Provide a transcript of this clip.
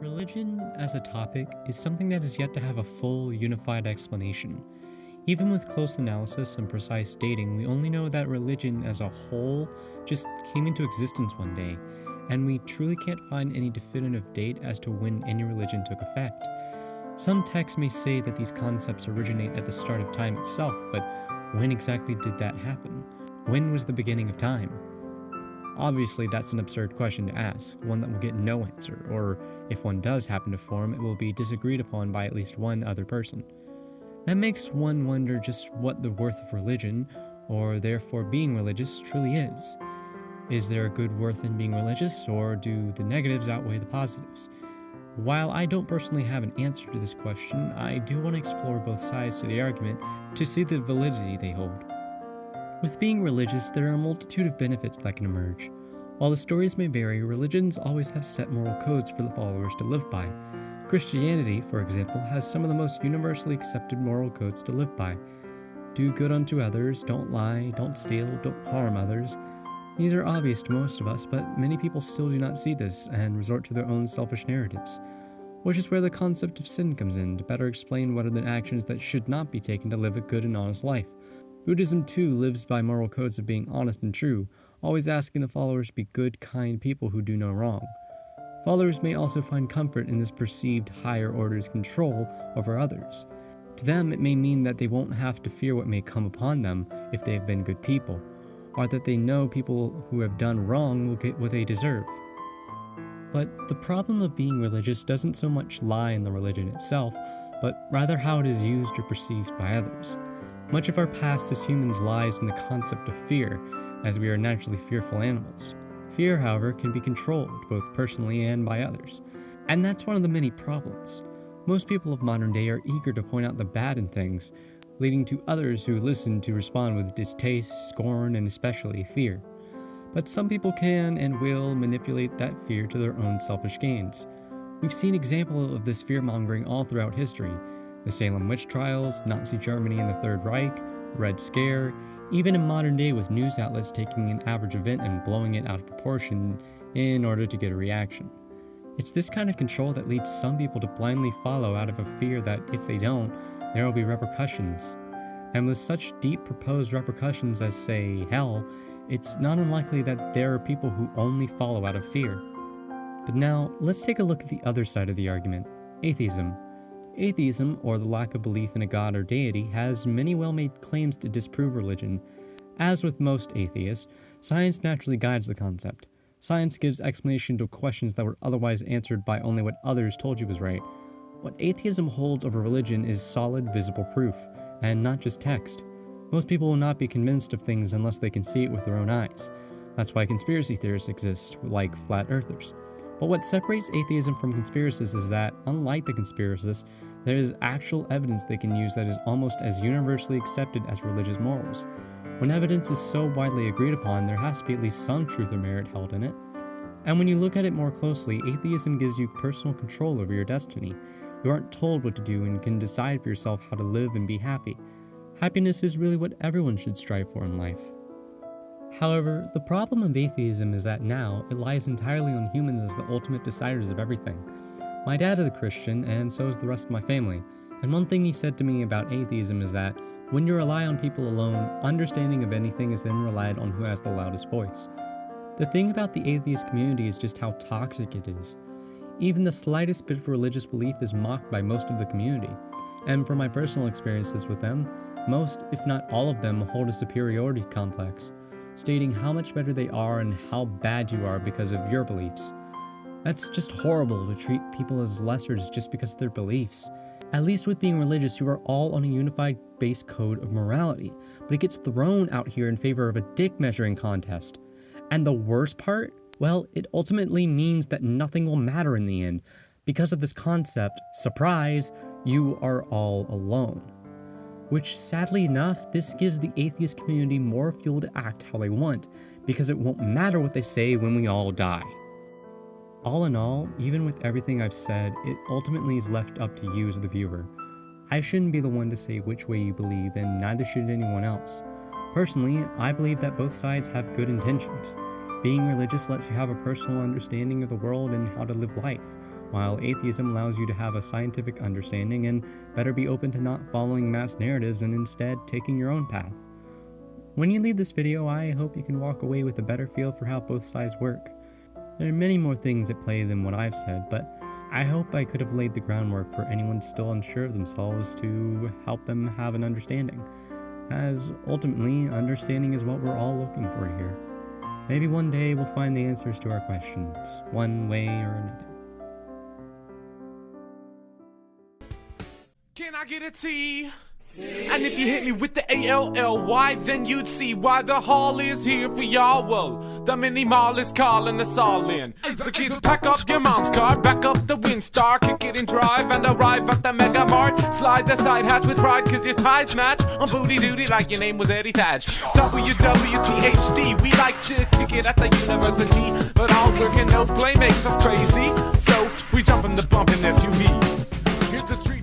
Religion as a topic is something that is yet to have a full, unified explanation. Even with close analysis and precise dating, we only know that religion as a whole just came into existence one day, and we truly can't find any definitive date as to when any religion took effect. Some texts may say that these concepts originate at the start of time itself, but when exactly did that happen? When was the beginning of time? Obviously, that's an absurd question to ask, one that will get no answer, or if one does happen to form, it will be disagreed upon by at least one other person. That makes one wonder just what the worth of religion, or therefore being religious, truly is. Is there a good worth in being religious, or do the negatives outweigh the positives? While I don't personally have an answer to this question, I do want to explore both sides to the argument to see the validity they hold. With being religious, there are a multitude of benefits that can emerge. While the stories may vary, religions always have set moral codes for the followers to live by. Christianity, for example, has some of the most universally accepted moral codes to live by. Do good unto others, don't lie, don't steal, don't harm others. These are obvious to most of us, but many people still do not see this and resort to their own selfish narratives. Which is where the concept of sin comes in, to better explain what are the actions that should not be taken to live a good and honest life. Buddhism too lives by moral codes of being honest and true, always asking the followers to be good, kind people who do no wrong. Followers may also find comfort in this perceived higher order's control over others. To them, it may mean that they won't have to fear what may come upon them if they have been good people, or that they know people who have done wrong will get what they deserve. But the problem of being religious doesn't so much lie in the religion itself, but rather how it is used or perceived by others. Much of our past as humans lies in the concept of fear, as we are naturally fearful animals. Fear, however, can be controlled, both personally and by others. And that's one of the many problems. Most people of modern day are eager to point out the bad in things, leading to others who listen to respond with distaste, scorn, and especially fear. But some people can and will manipulate that fear to their own selfish gains. We've seen examples of this fear-mongering all throughout history. The Salem witch trials, Nazi Germany and the Third Reich, the Red Scare, even in modern day with news outlets taking an average event and blowing it out of proportion in order to get a reaction. It's this kind of control that leads some people to blindly follow out of a fear that if they don't, there will be repercussions. And with such deep proposed repercussions as, say, hell, it's not unlikely that there are people who only follow out of fear. But now, let's take a look at the other side of the argument, atheism. Atheism, or the lack of belief in a god or deity, has many well-made claims to disprove religion. As with most atheists, science naturally guides the concept. Science gives explanation to questions that were otherwise answered by only what others told you was right. What atheism holds over religion is solid, visible proof, and not just text. Most people will not be convinced of things unless they can see it with their own eyes. That's why conspiracy theorists exist, like flat earthers. But what separates atheism from conspiracists is that, unlike the conspiracists, there is actual evidence they can use that is almost as universally accepted as religious morals. When evidence is so widely agreed upon, there has to be at least some truth or merit held in it. And when you look at it more closely, atheism gives you personal control over your destiny. You aren't told what to do and can decide for yourself how to live and be happy. Happiness is really what everyone should strive for in life. However, the problem of atheism is that now it lies entirely on humans as the ultimate deciders of everything. My dad is a Christian, and so is the rest of my family, and one thing he said to me about atheism is that when you rely on people alone, understanding of anything is then relied on who has the loudest voice. The thing about the atheist community is just how toxic it is. Even the slightest bit of religious belief is mocked by most of the community, and from my personal experiences with them, most, if not all of them, hold a superiority complex, stating how much better they are and how bad you are because of your beliefs. That's just horrible to treat people as lessers just because of their beliefs. At least with being religious, you are all on a unified base code of morality, but it gets thrown out here in favor of a dick measuring contest. And the worst part? Well, it ultimately means that nothing will matter in the end. Because of this concept, surprise, you are all alone. Which, sadly enough, this gives the atheist community more fuel to act how they want, because it won't matter what they say when we all die. All in all, even with everything I've said, it ultimately is left up to you as the viewer. I shouldn't be the one to say which way you believe, and neither should anyone else. Personally, I believe that both sides have good intentions. Being religious lets you have a personal understanding of the world and how to live life, while atheism allows you to have a scientific understanding and better be open to not following mass narratives and instead taking your own path. When you leave this video, I hope you can walk away with a better feel for how both sides work. There are many more things at play than what I've said, but I hope I could have laid the groundwork for anyone still unsure of themselves to help them have an understanding, as ultimately, understanding is what we're all looking for here. Maybe one day we'll find the answers to our questions, one way or another. Can I get a T? And if you hit me with the A-L-L-Y, then you'd see why the hall is here for y'all. Well, the mini mall is calling us all in. So kids, pack up your mom's car, back up the Windstar, kick it and drive, and arrive at the Mega Mart. Slide the side hatch with pride, cause your ties match on booty duty like your name was Eddie Thatch. WWTHD, we like to kick it at the university, but all work and no play makes us crazy. So we jump in the bumpin' SUV, hit the street.